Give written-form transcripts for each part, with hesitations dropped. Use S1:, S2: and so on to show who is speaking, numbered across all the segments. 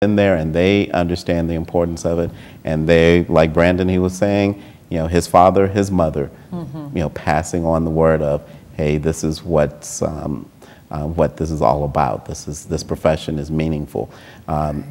S1: in there, and they understand the importance of it, and they, like Brandon, he was saying, you know, his father, his mother, you know, passing on the word of, hey, this is what this is all about. This profession is meaningful.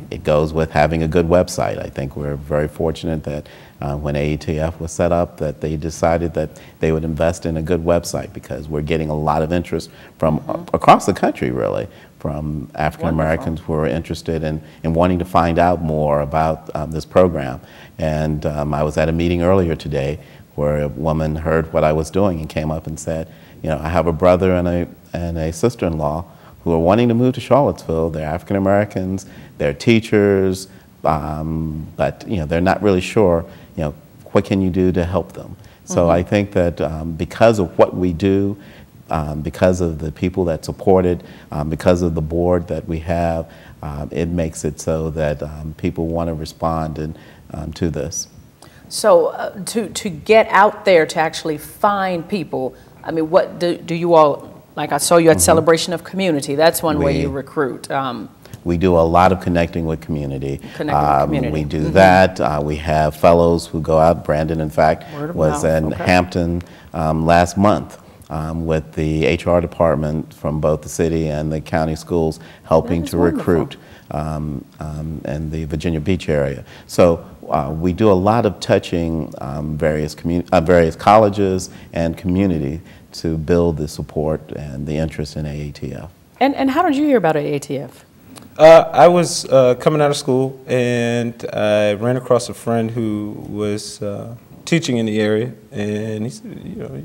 S1: It goes with having a good website. I think we're very fortunate that when AATF was set up, that they decided that they would invest in a good website, because we're getting a lot of interest from across the country, really, from African Americans who are interested in wanting to find out more about this program. And I was at a meeting earlier today where a woman heard what I was doing and came up and said, you know, I have a brother and a sister-in-law who are wanting to move to Charlottesville. They're African Americans, they're teachers, but you know, they're not really sure, you know, what can you do to help them? So I think that because of what we do, because of the people that support it, because of the board that we have, it makes it so that people want to respond to this. So
S2: to get out there to actually find people, I mean, what do you all, like I saw you at Celebration of Community, that's one way you recruit.
S1: We do a lot of connecting with community. We do
S2: Mm-hmm.
S1: that. We have fellows who go out. Brandon, in fact, was in Hampton last month with the HR department from both the city and the county schools, helping to recruit in the Virginia Beach area. So we do a lot of touching various colleges and community to build the support and the interest in AATF.
S2: And how did you hear about AATF?
S3: I was coming out of school, and I ran across a friend who was teaching in the area, and he said, you know,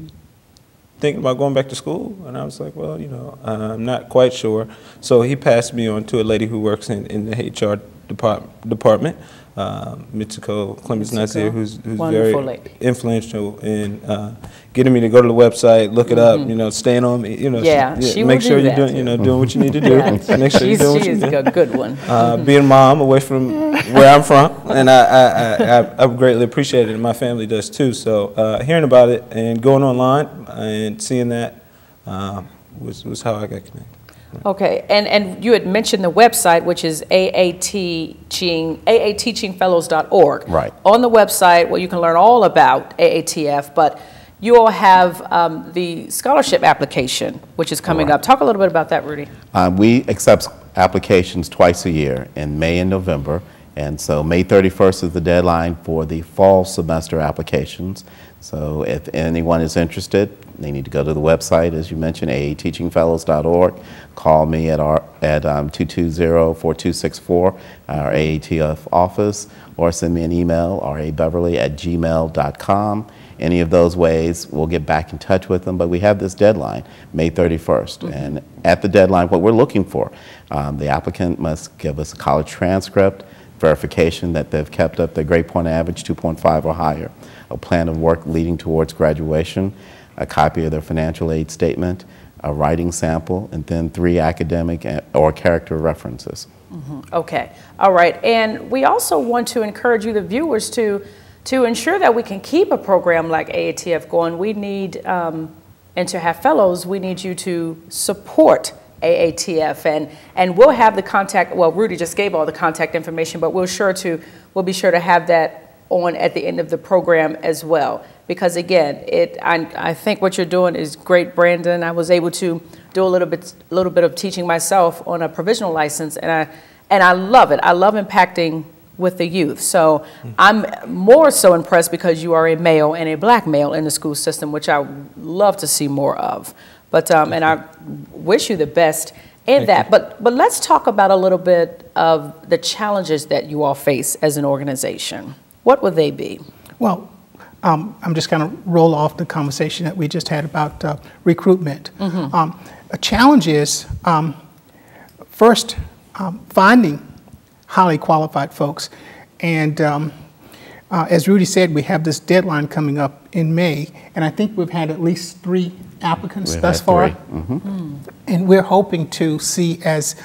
S3: thinking about going back to school? And I was like, well, you know, I'm not quite sure. So he passed me on to a lady who works in the HR department, Mitsuko Clemens Nazir, who's very influential in getting me to go to the website, look it up, you know, staying on me, you know, make sure you're doing, you know, doing what you need to do. Make sure you're doing what you need.
S2: She's a good one.
S3: Being a mom away from where I'm from, and I greatly appreciate it, and my family does too. So hearing about it and going online and seeing that was how I got connected.
S2: Okay, and you had mentioned the website, which is AATeachingfellows.org.
S1: Right.
S2: On the website, well, you can learn all about AATF, but you all have the scholarship application, which is coming up. Talk a little bit about that, Rudy.
S1: We accept applications twice a year, in May and November. And so May 31st is the deadline for the fall semester applications. So if anyone is interested, they need to go to the website, as you mentioned, AATeachingfellows.org. Call me at 220-4264, our AATF office, or send me an email, rabeverly@gmail.com. Any of those ways, we'll get back in touch with them. But we have this deadline, May 31st. And at the deadline, what we're looking for, the applicant must give us a college transcript, verification that they've kept up their grade point average, 2.5 or higher, a plan of work leading towards graduation, a copy of their financial aid statement, a writing sample, and then 3 academic or character references.
S2: Okay, all right. And we also want to encourage you, the viewers, to ensure that we can keep a program like AATF going. We need, and to have fellows, we need you to support AATF, and we'll have the contact. Well, Rudy just gave all the contact information, but we'll be sure to have that on at the end of the program as well. Because again, I think what you're doing is great, Brandon. I was able to do a little bit of teaching myself on a provisional license, and I love it. I love impacting with the youth. So I'm more so impressed because you are a male and a black male in the school system, which I would love to see more of. But and I wish you the best in that. But let's talk about a little bit of the challenges that you all face as an organization. What would they be?
S4: Well, I'm just going to roll off the conversation that we just had about recruitment. A challenge is first finding highly qualified folks, and as Rudy said, we have this deadline coming up in May, and I think we've had at least 3 applicants thus far, and we're hoping to see as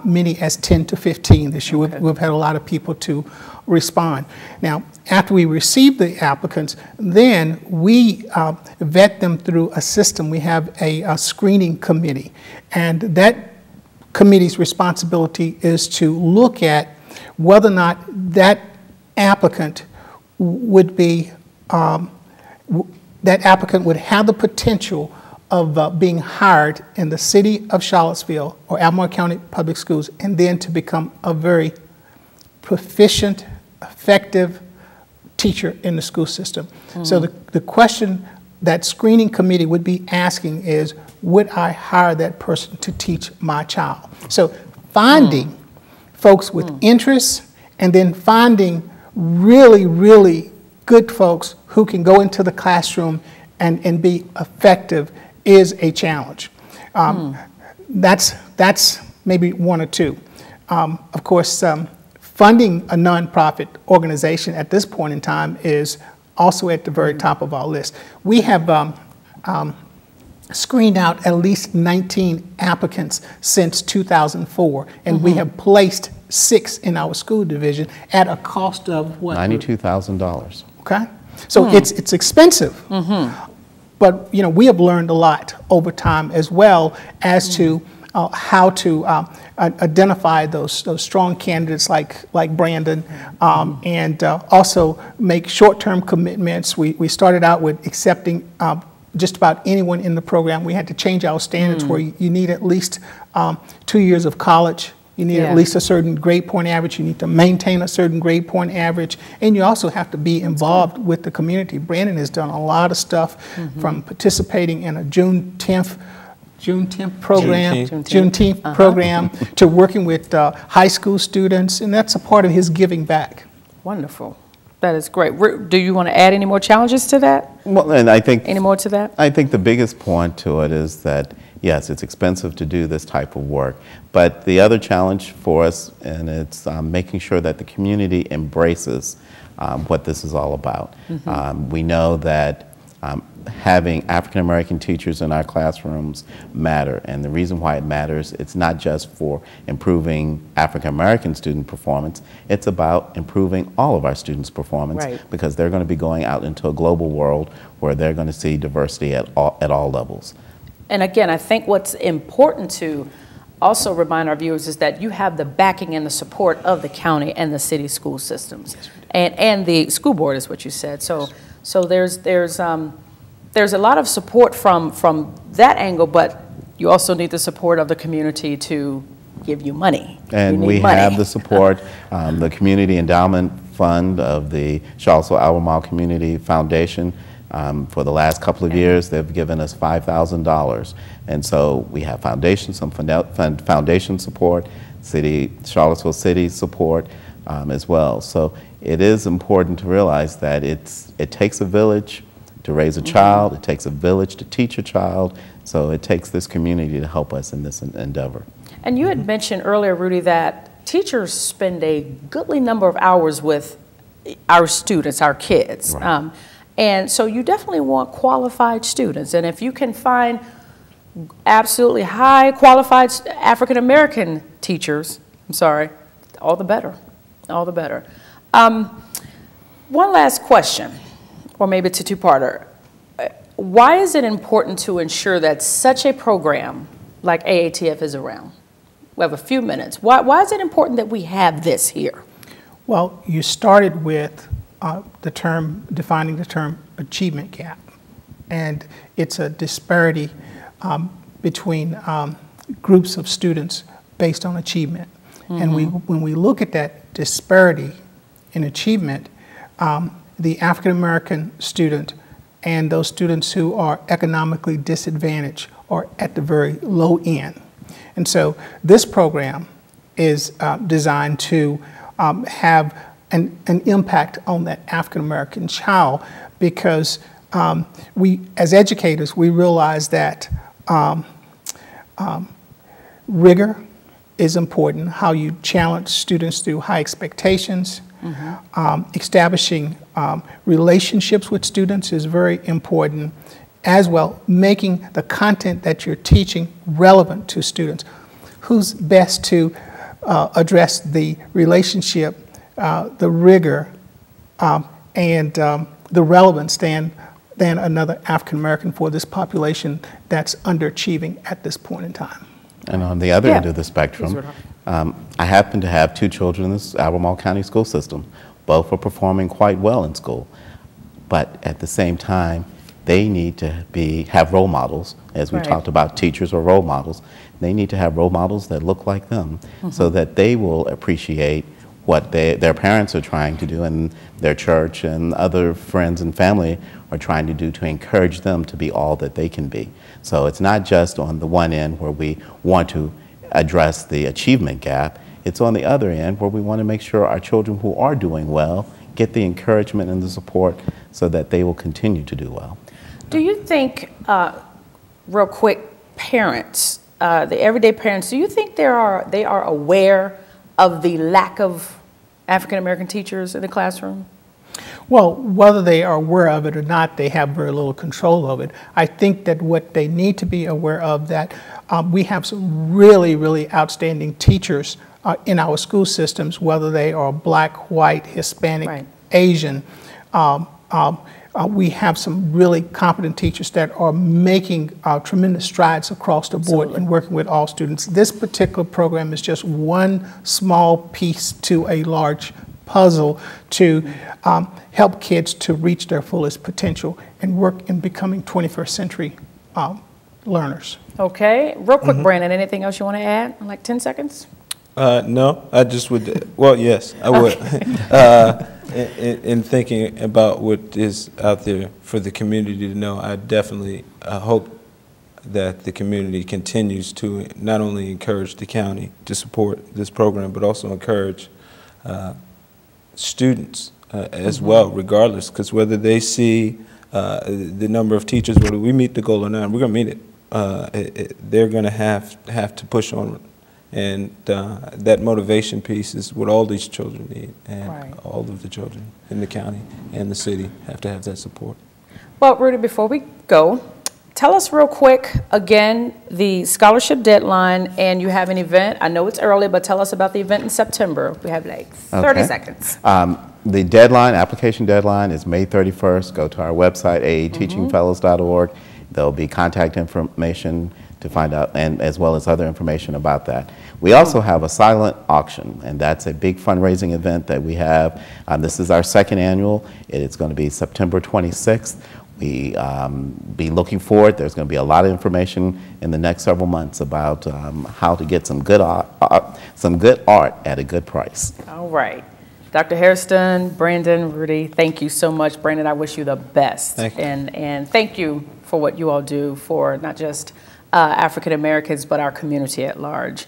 S4: many as 10 to 15 this year. We've had a lot of people to respond. Now, after we receive the applicants, then we vet them through a system. We have a screening committee, and that committee's responsibility is to look at whether or not that applicant would be, that applicant would have the potential of being hired in the city of Charlottesville or Albemarle County Public Schools, and then to become a very proficient, effective teacher in the school system. So the question that screening committee would be asking is, would I hire that person to teach my child? So finding folks with interests, and then finding really, really good folks who can go into the classroom and be effective is a challenge. That's maybe one or two. Of course, funding a nonprofit organization at this point in time is also at the very top of our list. We have screened out at least 19 applicants since 2004, and we have placed 6 in our school division at a cost of what?
S1: $92,000.
S4: Okay, so it's expensive, but you know, we have learned a lot over time as well as to how to identify those strong candidates like Brandon, and also make short-term commitments. We started out with accepting just about anyone in the program. We had to change our standards where you need at least 2 years of college. You need at least a certain grade point average. You need to maintain a certain grade point average. And you also have to be involved with the community. Brandon has done a lot of stuff, from participating in a Juneteenth program to working with high school students. And that's a part of his giving back.
S2: Wonderful. That is great. Do you want to add any more challenges to that?
S1: Well, and I think
S2: any more to that?
S1: I think the biggest point to it is that, yes, it's expensive to do this type of work, but the other challenge for us, and it's making sure that the community embraces what this is all about. We know that having African American teachers in our classrooms matter, and the reason why it matters, it's not just for improving African American student performance, it's about improving all of our students' performance, because they're going to be going out into a global world where they're going to see diversity at all levels.
S2: And again, I think what's important to also remind our viewers is that you have the backing and the support of the county and the city school systems, and the school board is what you said. So there's a lot of support from that angle, but you also need the support of the community to give you money.
S1: And we have the support, the Community Endowment Fund of the Charlottesville Albemarle Community Foundation. For the last couple of years, they've given us $5,000. And so we have some foundation support, Charlottesville City support as well. So it is important to realize that it takes a village to raise a child, it takes a village to teach a child, so it takes this community to help us in this endeavor.
S2: And you had mentioned earlier, Rudy, that teachers spend a goodly number of hours with our students, our kids.
S1: Right.
S2: And so you definitely want qualified students. And if you can find absolutely high qualified African American teachers, all the better, all the better. One last question, or maybe it's a two-parter. Why is it important to ensure that such a program like AATF is around? We have a few minutes. Why is it important that we have this here?
S4: Well, you started with defining the term achievement gap. And it's a disparity between groups of students based on achievement. And when we look at that disparity in achievement, the African American student and those students who are economically disadvantaged are at the very low end. And so this program is designed to have an impact on that African American child, because we, as educators, we realize that rigor is important, how you challenge students through high expectations. Establishing relationships with students is very important, as well making the content that you're teaching relevant to students. Who's best to address the relationship, the rigor, and the relevance than another African American for this population that's underachieving at this point in time?
S1: And on the other end of the spectrum, I happen to have 2 children in this Albemarle County school system. Both are performing quite well in school. But at the same time, they need to have role models, as we talked about teachers or role models. They need to have role models that look like them so that they will appreciate what their parents are trying to do and their church and other friends and family are trying to do to encourage them to be all that they can be. So it's not just on the one end where we want to address the achievement gap, it's on the other end where we want to make sure our children who are doing well get the encouragement and the support so that they will continue to do well.
S2: Do you think, real quick, parents, the everyday parents, do you think they are aware of the lack of African American teachers in the classroom?
S4: Well, whether they are aware of it or not, they have very little control of it. I think that what they need to be aware of that we have some really, really outstanding teachers in our school systems, whether they are black, white, Hispanic, Asian. We have some really competent teachers that are making tremendous strides across the board in working with all students. This particular program is just one small piece to a large puzzle to help kids to reach their fullest potential and work in becoming 21st century learners. Okay,
S2: real quick, Brandon, anything else you want to add in like 10 seconds?
S3: No, I just would, well, yes, I would. In thinking about what is out there for the community to know, I definitely hope that the community continues to not only encourage the county to support this program, but also encourage students as well, regardless, because whether they see the number of teachers, whether we meet the goal or not, we're going to meet it. They're going to have to push on. And that motivation piece is what all these children need, and all of the children in the county and the city have to have that support.
S2: Well, Rudy, before we go, tell us real quick, again, the scholarship deadline, and you have an event. I know it's early, but tell us about the event in September. We have like 30 seconds.
S1: The deadline, application deadline, is May 31st. Go to our website, aateachingfellows.org. There'll be contact information to find out, and as well as other information about that. We also have a silent auction, and that's a big fundraising event that we have. This is our 2nd annual. It's going to be September 26th. We be looking forward. There's going to be a lot of information in the next several months about how to get some good art at a good price.
S2: All right. Dr. Hairston, Brandon, Rudy, thank you so much. Brandon, I wish you the best.
S3: Thank you.
S2: And thank you for what you all do for not just African Americans, but our community at large.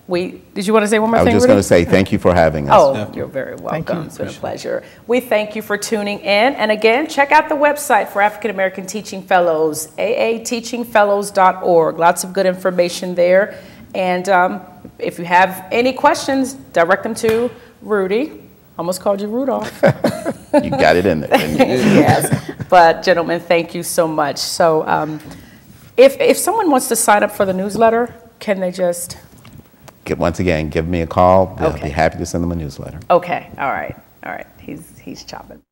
S2: Did you want to say one more thing,
S1: I was just going to say thank you for having us.
S2: Oh, you're very welcome. It's been a pleasure. We thank you for tuning in. And again, check out the website for African American Teaching Fellows, aateachingfellows.org. Lots of good information there. And if you have any questions, direct them to Rudy. Almost called you Rudolph.
S1: You got it in there, didn't you?
S2: Yes. But gentlemen, thank you so much. So if someone wants to sign up for the newsletter, can they just...
S1: Once again, give me a call. I'll be happy to send them a newsletter.
S2: Okay. All right. He's chopping.